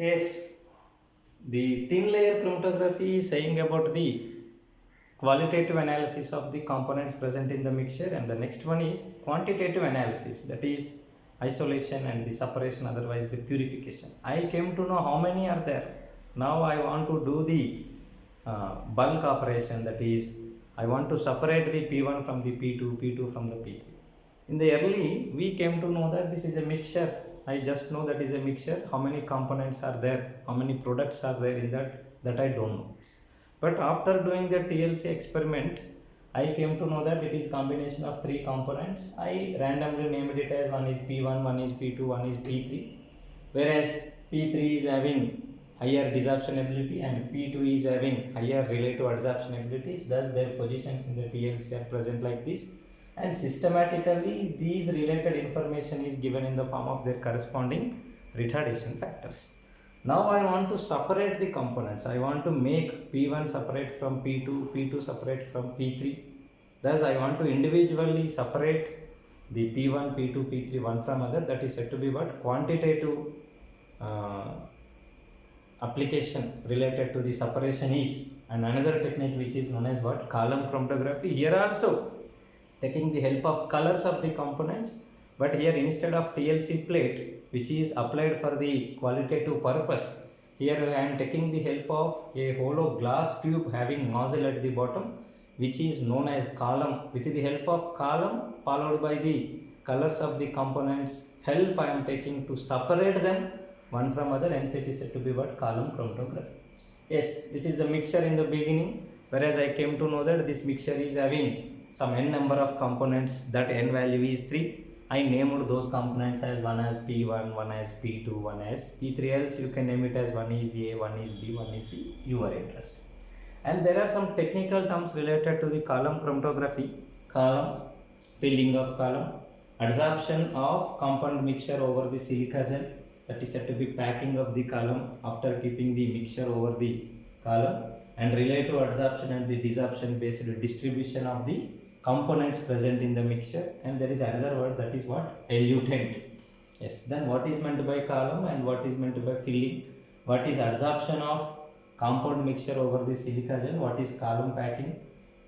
Yes, the thin layer chromatography is saying about the qualitative analysis of the components present in the mixture, and the next one is quantitative analysis, that is isolation and the separation, otherwise the purification. I came to know how many are there. Now I want to do the bulk operation, that is I want to separate the P1 from the P2, P2 from the P3. In the early, we came to know that this is a mixture. I just know that is a mixture. How many components are there, how many products are there in that I don't know. But after doing the TLC experiment, I came to know that it is combination of three components. I randomly named it as one is P1, one is P2, one is P3. Whereas P3 is having higher desorption ability and P2 is having higher relative adsorption abilities. Thus their positions in the TLC are present like this. And systematically these related information is given in the form of their corresponding retardation factors. Now I want to separate the components. I want to make P1 separate from P2, P2 separate from P3. Thus I want to individually separate the P1, P2, P3 one from other. That is said to be what? Quantitative application related to the separation is. And another technique which is known as what? Column chromatography. Here also taking the help of colors of the components, but here instead of TLC plate which is applied for the qualitative purpose, here I am taking the help of a hollow glass tube having nozzle at the bottom, which is known as column. With the help of column followed by the colors of the components help I am taking to separate them one from other, and it is said to be what? Column chromatography. Yes, this is the mixture in the beginning, whereas I came to know that this mixture is having some n number of components, that n value is 3. I named those components as one as P1, one as P2, one as P3, else you can name it as one is A, one is B, one is C, your interest. And there are some technical terms related to the column chromatography: column, filling of column, adsorption of compound mixture over the silica gel, that is said to be packing of the column after keeping the mixture over the column, and relative adsorption and the desorption based distribution of the components present in the mixture. And there is another word, that is what? Elutent. Yes, then what is meant by column and what is meant by filling? What is adsorption of compound mixture over the silica gel? What is column packing?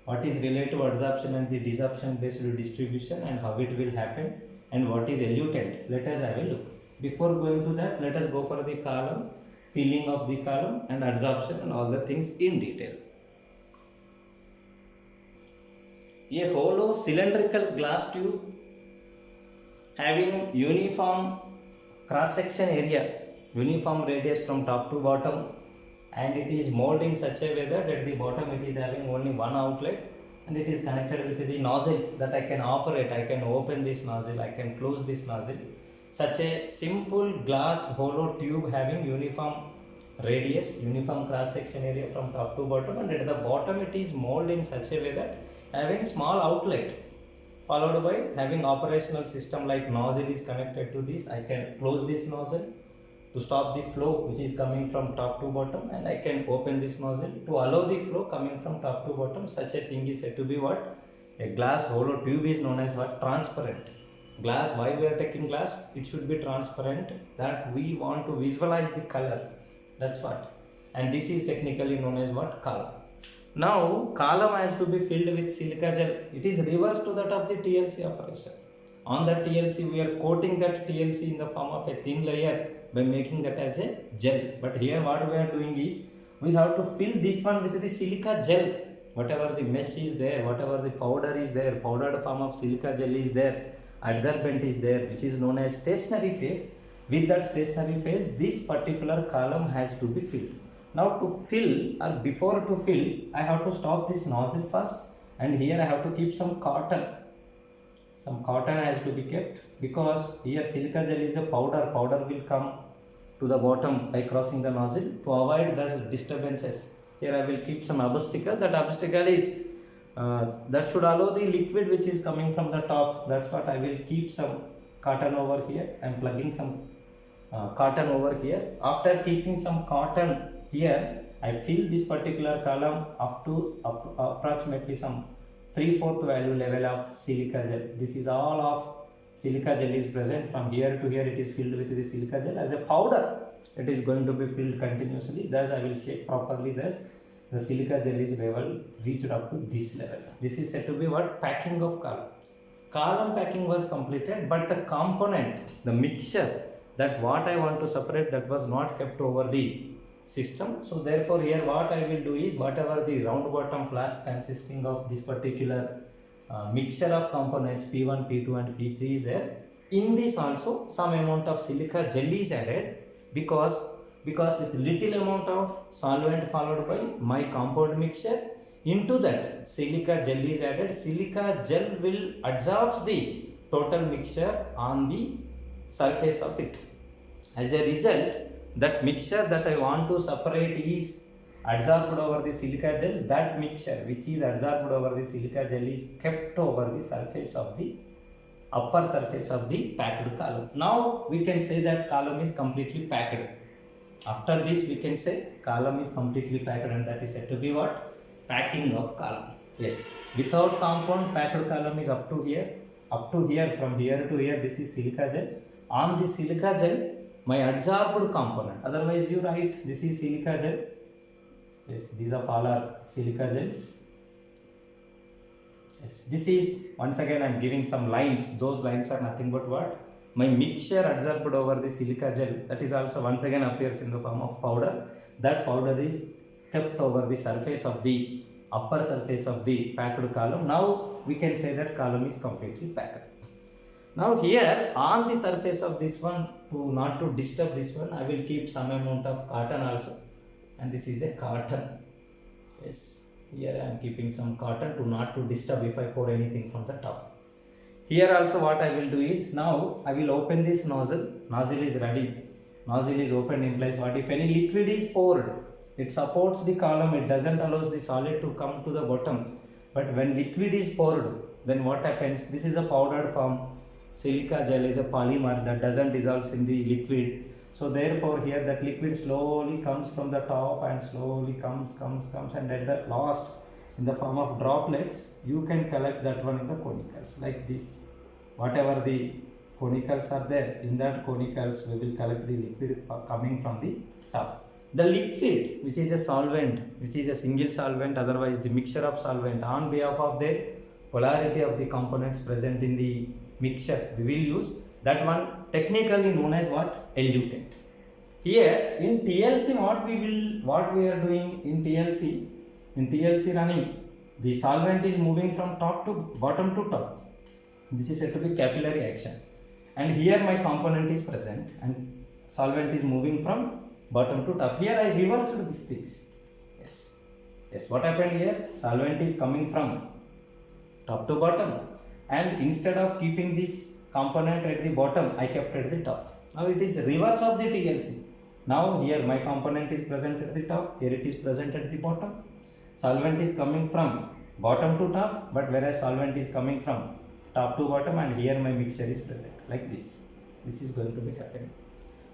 What is relative adsorption and the desorption based distribution and how it will happen? And what is elutent? Let us have a look. Before going to that, let us go for the column, filling of the column and adsorption and all the things in detail. A hollow cylindrical glass tube having uniform cross section area, uniform radius from top to bottom, and it is molded in such a way that at the bottom it is having only one outlet, and it is connected with the nozzle that I can operate. I can open this nozzle, I can close this nozzle. Such a simple glass hollow tube having uniform radius, uniform cross section area from top to bottom, and at the bottom it is molded in such a way that having small outlet followed by having operational system like nozzle is connected to this. I can close this nozzle to stop the flow which is coming from top to bottom, and I can open this nozzle to allow the flow coming from top to bottom. Such a thing is said to be what? A glass hollow tube is known as what? Transparent. Glass, why we are taking glass? It should be transparent, that we want to visualize the color. That's what. And this is technically known as what? Column. Now column has to be filled with silica gel. It is reverse to that of the TLC operation. On the TLC we are coating that TLC in the form of a thin layer by making that as a gel. But here what we are doing is we have to fill this one with the silica gel. Whatever the mesh is there, whatever the powder is there, powdered form of silica gel is there, adsorbent is there, which is known as stationary phase. With that stationary phase, this particular column has to be filled. Now to fill, or before to fill, I have to stop this nozzle first, and here I have to keep some cotton. Some cotton has to be kept, because here silica gel is the powder. Powder will come to the bottom by crossing the nozzle. To avoid that disturbances, here I will keep some obstacle. That obstacle is that should allow the liquid which is coming from the top. That's what I will keep some cotton over here. I am plugging some cotton over here. After keeping some cotton here, I fill this particular column up to approximately some 3/4 value level of silica gel. This is all of silica gel is present. From here to here it is filled with the silica gel as a powder. It is going to be filled continuously. Thus I will shape properly. Thus the silica gel is reached up to this level. This is said to be what? Packing of column. Column packing was completed, but the component, the mixture, that what I want to separate, that was not kept over the system. So therefore here what I will do is, whatever the round bottom flask consisting of this particular mixture of components P1, P2 and P3 is there. In this also some amount of silica gel is added, because with little amount of solvent followed by my compound mixture, into that silica gel is added. Silica gel will absorb the total mixture on the surface of it. As a result, that mixture that I want to separate is adsorbed over the silica gel. That mixture which is adsorbed over the silica gel is kept over the surface of the upper surface of the packed column. Now we can say that column is completely packed. After this we can say column is completely packed, and that is said to be what? Packing of column. Yes, without compound, packed column is up to here. From here to here, this is silica gel. On this silica gel, my adsorbed component, otherwise you write this is silica gel. Yes, these are all are silica gels. Yes, this is, once again I am giving some lines. Those lines are nothing but what? My mixture adsorbed over the silica gel, that is also once again appears in the form of powder. That powder is kept over the surface of the upper surface of the packed column. Now we can say that column is completely packed. Now here on the surface of this one, to not to disturb this one, I will keep some amount of cotton also, and this is a cotton. Yes, here I am keeping some cotton to not to disturb if I pour anything from the top. Here also what I will do is, now I will open this nozzle. Nozzle is ready. Nozzle is opened in place. What if any liquid is poured? It supports the column. It doesn't allow the solid to come to the bottom. But when liquid is poured, then what happens? This is a powdered form. Silica gel is a polymer that doesn't dissolve in the liquid. So therefore here that liquid slowly comes from the top and slowly comes, and at the last, in the form of droplets, you can collect that one in the conicals like this. Whatever the conicals are there, in that conicals we will collect the liquid coming from the top. The liquid, which is a solvent, which is a single solvent, otherwise the mixture of solvent, on behalf of their polarity of the components present in the mixture, we will use that one, technically known as what? Elutant. Here in TLC, what we are doing in TLC running, the solvent is moving from top to bottom to top. This is said to be capillary action, and here my component is present and solvent is moving from bottom to top. Here I reversed these things. Yes, what happened here? Solvent is coming from top to bottom, and instead of keeping this component at the bottom, I kept at the top. Now it is reverse of the TLC. Now here my component is present at the top, here it is present at the bottom. Solvent is coming from bottom to top, but whereas solvent is coming from top to bottom, and here my mixture is present like this. This is going to be happening.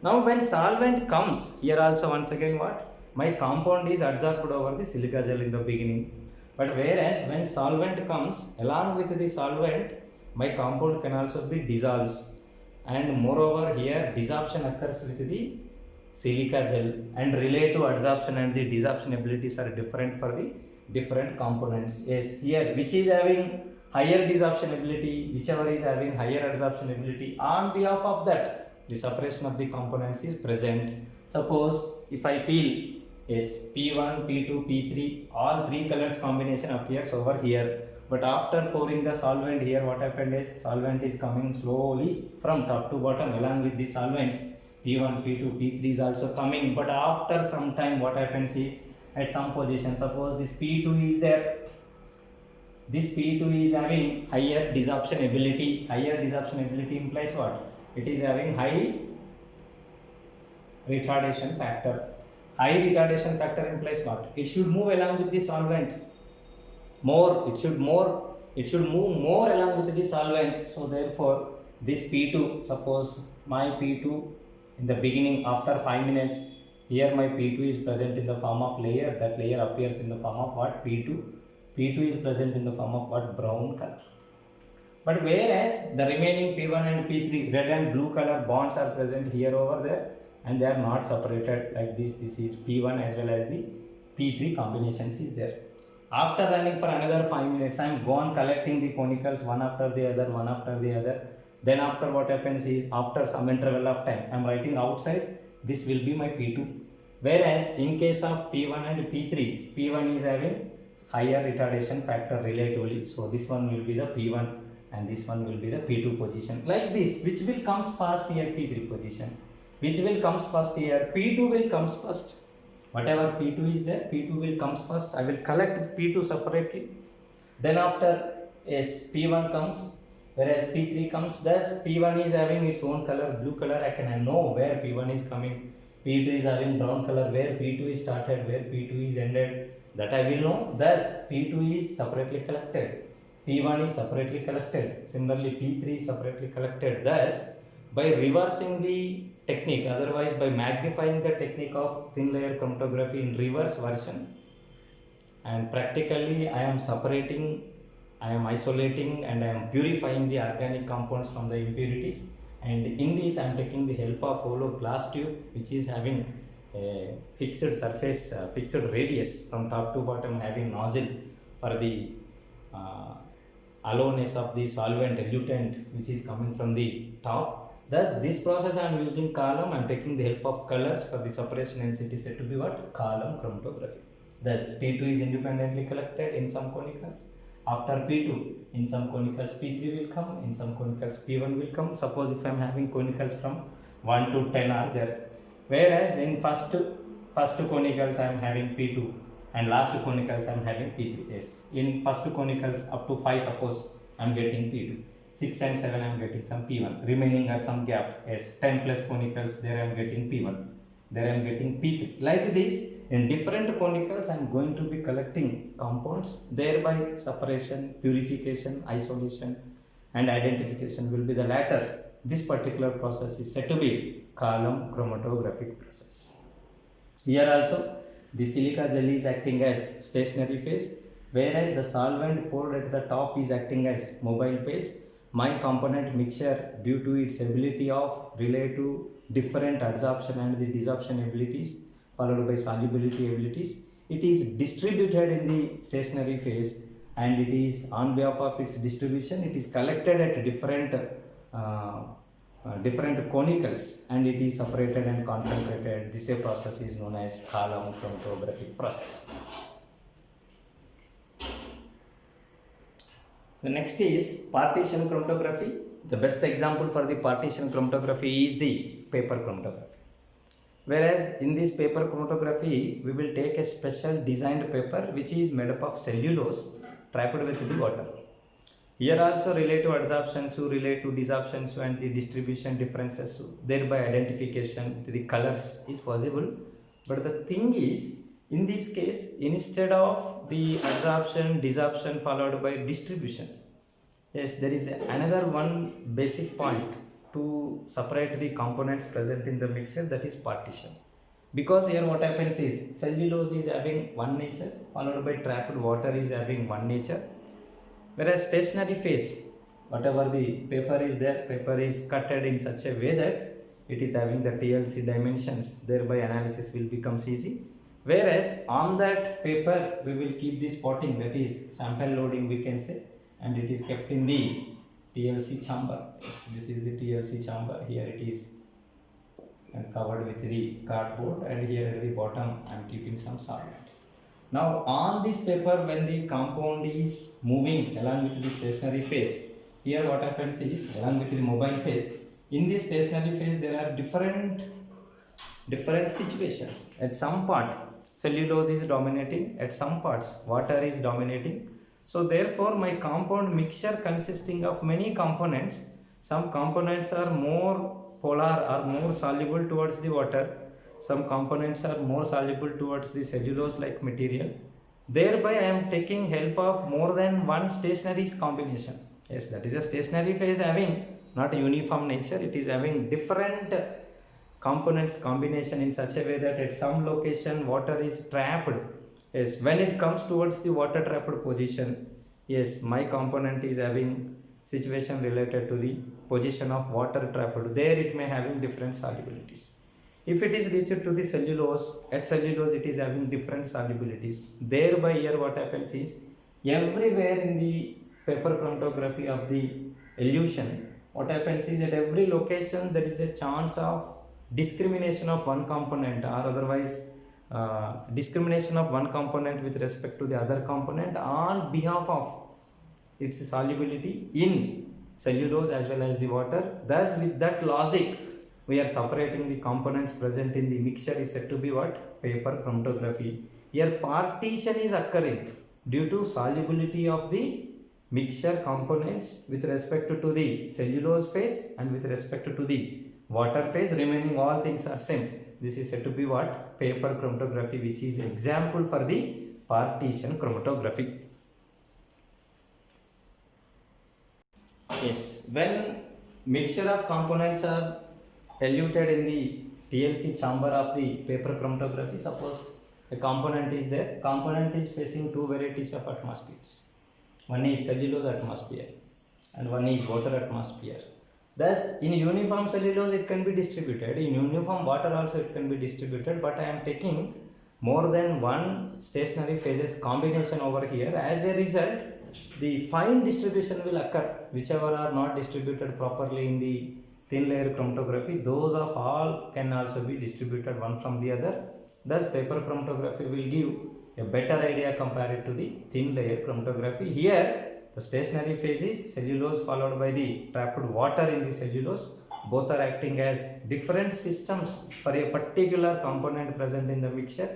Now when solvent comes, here also once again what? My compound is adsorbed over the silica gel in the beginning. But whereas when solvent comes, along with the solvent, my compound can also be dissolved. And moreover here desorption occurs with the silica gel, and relative adsorption and the desorption abilities are different for the different components. Yes, here which is having higher desorption ability, whichever is having higher adsorption ability, on behalf of that the separation of the components is present. Suppose if I feel, yes, P1, P2, P3, all three colors combination appears over here. But after pouring the solvent here, what happened is solvent is coming slowly from top to bottom along with the solvents. P1, P2, P3 is also coming. But after some time, what happens is, at some position, suppose this P2 is there. This P2 is having higher desorption ability. Higher desorption ability implies what? It is having high retardation factor. High retardation factor implies what? It should move along with the solvent more. It should move more along with the solvent. So therefore this P2, suppose my P2 in the beginning, after 5 minutes, here my P2 is present in the form of layer. That layer appears in the form of what? P2 is present in the form of what? Brown color. But whereas the remaining P1 and P3 red and blue color bonds are present here over there, and they are not separated like this. This is P1 as well as the P3 combinations is there. After running for another 5 minutes, I am gone collecting the conicals one after the other, one after the other. Then after what happens is, after some interval of time, I am writing outside, this will be my P2. Whereas in case of P1 and P3, P1 is having higher retardation factor relatively. So this one will be the P1 and this one will be the P2 position. Like this, which will comes first here, P3 position. Which will comes first here, P2 will comes first. Whatever P2 is there, P2 will comes first. I will collect P2 separately. Then after, yes, P1 comes, whereas P3 comes. Thus P1 is having its own color, blue color. I can know where P1 is coming. P2 is having brown color, where P2 is started, where P2 is ended. That I will know. Thus P2 is separately collected, P1 is separately collected. Similarly, P3 is separately collected. Thus, by reversing the technique, otherwise by magnifying the technique of thin layer chromatography in reverse version, and practically I am separating, I am isolating, and I am purifying the organic compounds from the impurities. And in this, I am taking the help of hollow glass tube, which is having a fixed surface, fixed radius from top to bottom, having nozzle for the allowness of the solvent elutant which is coming from the top. Thus this process I am using column, I am taking the help of colors for the separation, and it is said to be what? Column chromatography. Thus P2 is independently collected in some conicals. After P2, in some conicals P3 will come, in some conicals P1 will come. Suppose if I am having conicals from 1 to 10 are there, whereas in first conicals I am having P2 and last conicals I am having P3. Yes, in first conicals up to 5 suppose I am getting P2, 6 and 7 I am getting some P1, remaining are some gap. Yes, 10 plus conicals, there I am getting P1, there I am getting P3. Like this, in different conicals I am going to be collecting compounds, thereby separation, purification, isolation and identification will be the latter. This particular process is said to be column chromatographic process. Here also the silica gel is acting as stationary phase, whereas the solvent poured at the top is acting as mobile phase. My component mixture, due to its ability of relate to different adsorption and the desorption abilities followed by solubility abilities, it is distributed in the stationary phase, and it is on behalf of its distribution, it is collected at different conicals and it is separated and concentrated. This process is known as column chromatographic process. The next is partition chromatography. The best example for the partition chromatography is the paper chromatography. Whereas in this paper chromatography, we will take a special designed paper which is made up of cellulose trapped with the water. Here also relate to adsorption, relate to desorption, and the distribution differences, thereby identification with the colors is possible. But the thing is, in this case, instead of the adsorption, desorption followed by distribution, yes, there is another one basic point to separate the components present in the mixture, that is partition. Because here what happens is, cellulose is having one nature followed by trapped water is having one nature, whereas stationary phase, whatever the paper is there, paper is cutted in such a way that it is having the TLC dimensions, thereby analysis will become easy. Whereas on that paper we will keep this spotting, that is sample loading we can say, and it is kept in the TLC chamber. Yes, this is the TLC chamber. Here it is covered with the cardboard, and here at the bottom I am keeping some solvent. Now on this paper, when the compound is moving along with the stationary phase, here what happens is, along with the mobile phase, in this stationary phase there are different situations. At some part cellulose is dominating, at some parts water is dominating. So therefore my compound mixture consisting of many components, some components are more polar or more soluble towards the water, some components are more soluble towards the cellulose like material. Thereby I am taking help of more than one stationary combination. Yes, that is a stationary phase having not a uniform nature, it is having different components combination in such a way that at some location water is trapped. Yes, when it comes towards the water trapped position, yes, my component is having situation related to the position of water trapped. There it may having different solubilities. If it is reached to the cellulose, at cellulose it is having different solubilities. Thereby here what happens is, everywhere in the paper chromatography of the elution, what happens is at every location there is a chance of discrimination of one component, or otherwise discrimination of one component with respect to the other component on behalf of its solubility in cellulose as well as the water. Thus with that logic we are separating the components present in the mixture is said to be what? Paper chromatography. Here partition is occurring due to solubility of the mixture components with respect to the cellulose phase and with respect to the water phase, remaining all things are same. This is said to be what? Paper chromatography, which is example for the partition chromatography. Yes, when mixture of components are eluted in the TLC chamber of the paper chromatography, suppose a component is there, component is facing two varieties of atmospheres. One is cellulose atmosphere and one is water atmosphere. Thus, in uniform cellulose it can be distributed, in uniform water also it can be distributed, but I am taking more than one stationary phases combination over here. As a result, the fine distribution will occur, whichever are not distributed properly in the thin layer chromatography, those of all can also be distributed one from the other. Thus, paper chromatography will give a better idea compared to the thin layer chromatography. Here, the stationary phase is cellulose followed by the trapped water in the cellulose. Both are acting as different systems for a particular component present in the mixture.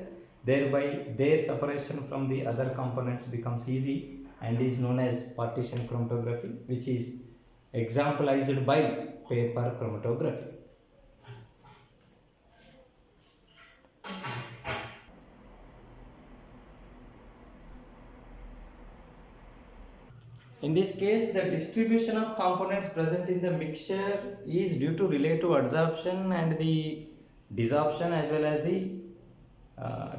Thereby, their separation from the other components becomes easy and is known as partition chromatography, which is exemplified by paper chromatography. In this case, the distribution of components present in the mixture is due to relative adsorption and the desorption, as well as the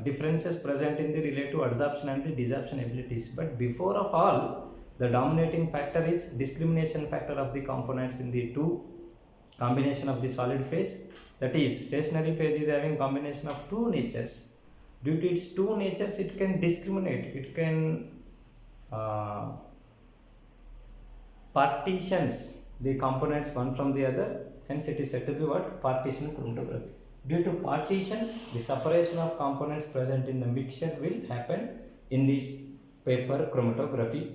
differences present in the relative adsorption and the desorption abilities. But before of all, the dominating factor is discrimination factor of the components in the two combination of the solid phase. That is, stationary phase is having combination of two natures. Due to its two natures, it can discriminate, it can partitions the components one from the other, hence it is said to be what? Partition chromatography. Due to partition, the separation of components present in the mixture will happen in this paper chromatography.